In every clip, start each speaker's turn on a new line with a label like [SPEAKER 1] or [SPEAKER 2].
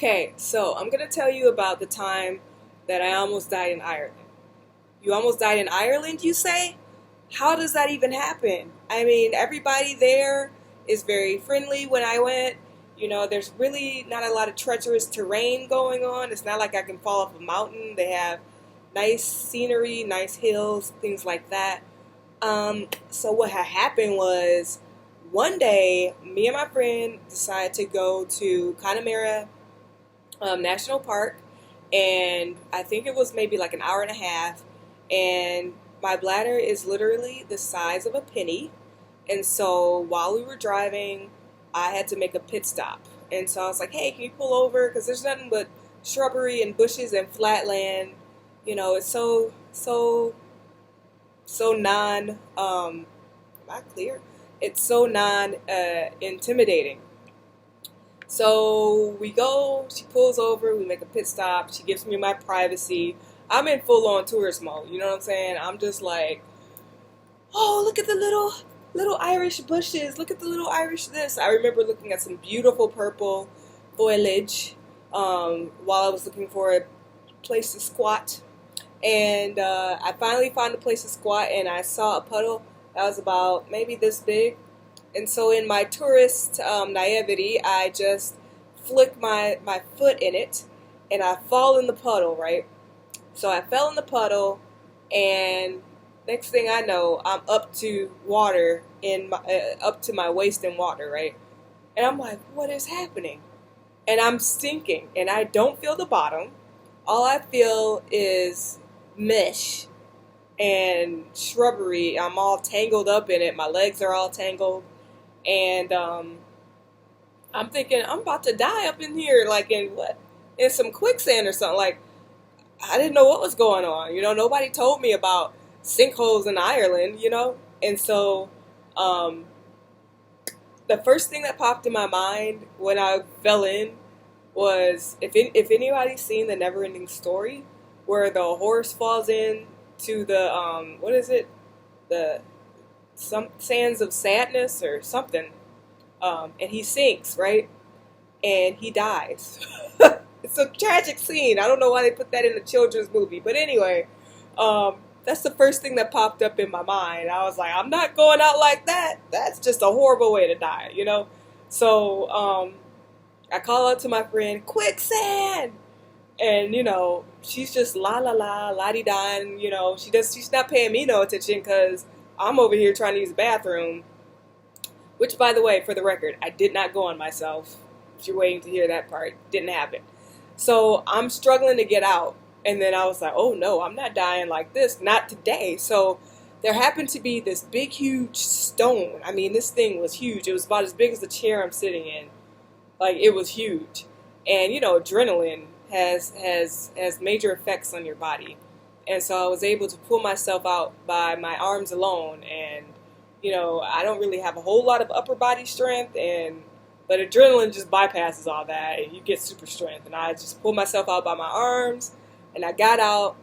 [SPEAKER 1] Okay, so I'm gonna tell you about the time that I almost died in Ireland. You almost died in Ireland, you say? How does that even happen? I mean, everybody there is very friendly when I went. There's really not a lot of treacherous terrain going on. It's not like I can fall off a mountain. They have nice scenery, nice hills, things like that. So what had happened was one day, me and my friend decided to go to Connemara National Park, and I think it was maybe like an hour and a half. And my bladder is literally the size of a penny, and so while we were driving, I had to make a pit stop. And so I was like, "Hey, can you pull over? Because there's nothing but shrubbery and bushes and flat land. It's so non not clear. It's so non intimidating." So we go, she pulls over, we make a pit stop, she gives me my privacy. I'm in full on tourist mode, you know what I'm saying? I'm just like, oh, look at the little Irish bushes, look at the little Irish this. I remember looking at some beautiful purple foliage while I was looking for a place to squat. And I finally found a place to squat, and I saw a puddle that was about maybe this big. And so in my tourist naivety, I just flick my foot in it, and I fall in the puddle, right? So I fell in the puddle, and next thing I know, I'm up to water up to my waist in water, right? And I'm like, what is happening? And I'm sinking, and I don't feel the bottom. All I feel is mesh and shrubbery. I'm all tangled up in it. My legs are all tangled. And I'm thinking, I'm about to die up in here, like in what? In some quicksand or something. Like, I didn't know what was going on. Nobody told me about sinkholes in Ireland. And so the first thing that popped in my mind when I fell in was, if anybody's seen the Neverending Story, where the horse falls in to the, what is it? Some sands of sadness or something, and he sinks, right? And he dies. It's a tragic scene. I don't know why they put that in a children's movie, but anyway, that's the first thing that popped up in my mind. I was like, I'm not going out like that. That's just a horrible way to die. So I call out to my friend, quicksand, and she's just la la la la di da, and she's not paying me no attention because I'm over here trying to use the bathroom. Which, by the way, for the record, I did not go on myself. If you're waiting to hear that part, didn't happen. So I'm struggling to get out. And then I was like, oh no, I'm not dying like this. Not today. So there happened to be this big, huge stone. I mean, this thing was huge. It was about as big as the chair I'm sitting in. Like, it was huge. And, adrenaline has major effects on your body. And so I was able to pull myself out by my arms alone. And, I don't really have a whole lot of upper body strength, but adrenaline just bypasses all that, and you get super strength. And I just pulled myself out by my arms, and I got out.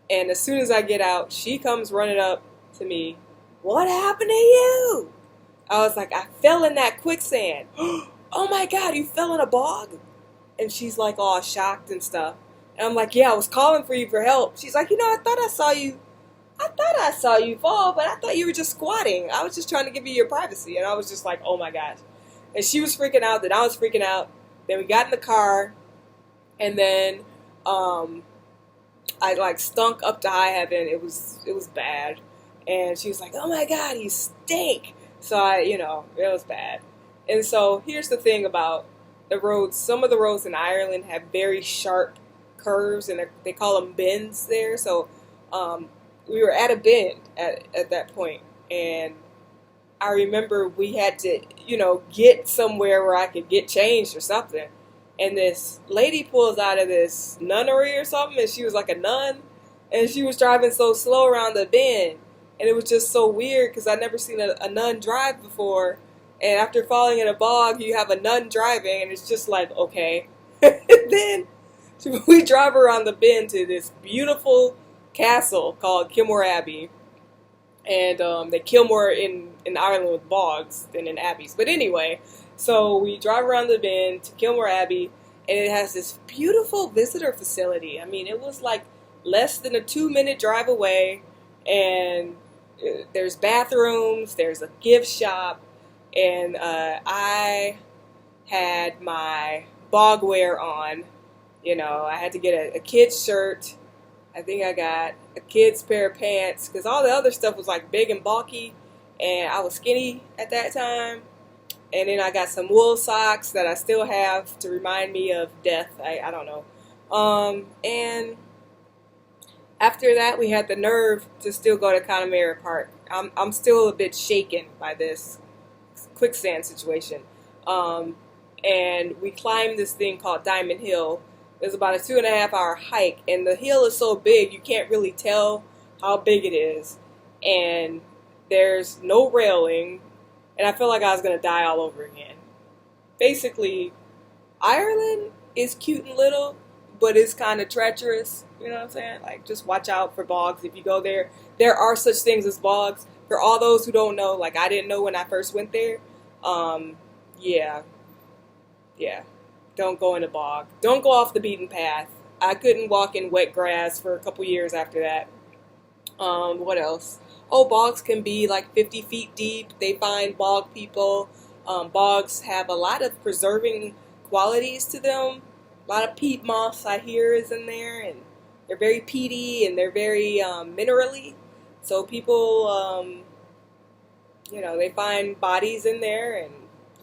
[SPEAKER 1] And as soon as I get out, she comes running up to me. What happened to you? I was like, I fell in that quicksand. Oh my God, you fell in a bog? And she's like all shocked and stuff. And I'm like, yeah, I was calling for you for help. She's like, I thought I saw you fall, but I thought you were just squatting. I was just trying to give you your privacy. And I was just like, oh my gosh. And she was freaking out, then I was freaking out. Then we got in the car, and then I like stunk up to high heaven. It was bad. And she was like, oh my God, you stink. So it was bad. And so here's the thing about the roads. Some of the roads in Ireland have very sharp curves, and they call them bends there. So we were at a bend at that point, and I remember we had to, get somewhere where I could get changed or something. And this lady pulls out of this nunnery or something, and she was like a nun, and she was driving so slow around the bend. And it was just so weird because I'd never seen a nun drive before. And after falling in a bog, you have a nun driving, and it's just like, okay. And then we drive around the bend to this beautiful castle called Kilmore Abbey. And they kill more in Ireland with bogs than in abbeys. But anyway, so we drive around the bend to Kilmore Abbey, and it has this beautiful visitor facility. I mean, it was like less than a 2 minute drive away, and there's bathrooms, there's a gift shop, and I had my bog wear on. You know, I had to get a kid's shirt. I think I got a kid's pair of pants because all the other stuff was like big and bulky, and I was skinny at that time. And then I got some wool socks that I still have to remind me of death. I don't know. And after that, we had the nerve to still go to Connemara Park. I'm still a bit shaken by this quicksand situation. And we climbed this thing called Diamond Hill. It was about a 2.5 hour hike, and the hill is so big you can't really tell how big it is. And there's no railing, and I feel like I was going to die all over again. Basically, Ireland is cute and little, but it's kind of treacherous. You know what I'm saying? Like, just watch out for bogs if you go there. There are such things as bogs. For all those who don't know, like I didn't know when I first went there. Yeah, yeah. Don't go in a bog. Don't go off the beaten path. I couldn't walk in wet grass for a couple years after that. What else? Oh, bogs can be like 50 feet deep. They find bog people. Bogs have a lot of preserving qualities to them. A lot of peat moss I hear is in there, and they're very peaty and they're very minerally. So people, they find bodies in there and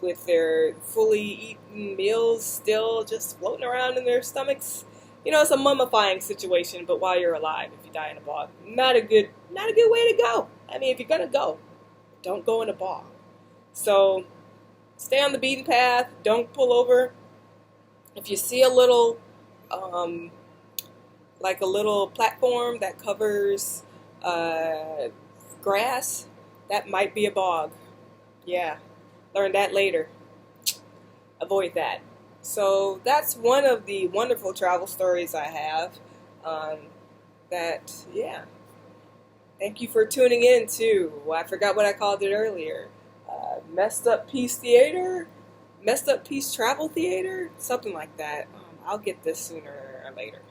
[SPEAKER 1] with their fully eaten meals still just floating around in their stomachs. It's a mummifying situation, but while you're alive, if you die in a bog, not a good way to go. I mean, if you're gonna go, don't go in a bog. So stay on the beaten path. Don't pull over. If you see a little, like a little platform that covers grass, that might be a bog. Yeah, learn that later. Avoid that. So that's one of the wonderful travel stories I have. Yeah. Thank you for tuning in to, I forgot what I called it earlier. Messed Up Peace Theater? Messed Up Peace Travel Theater? Something like that. I'll get this sooner or later.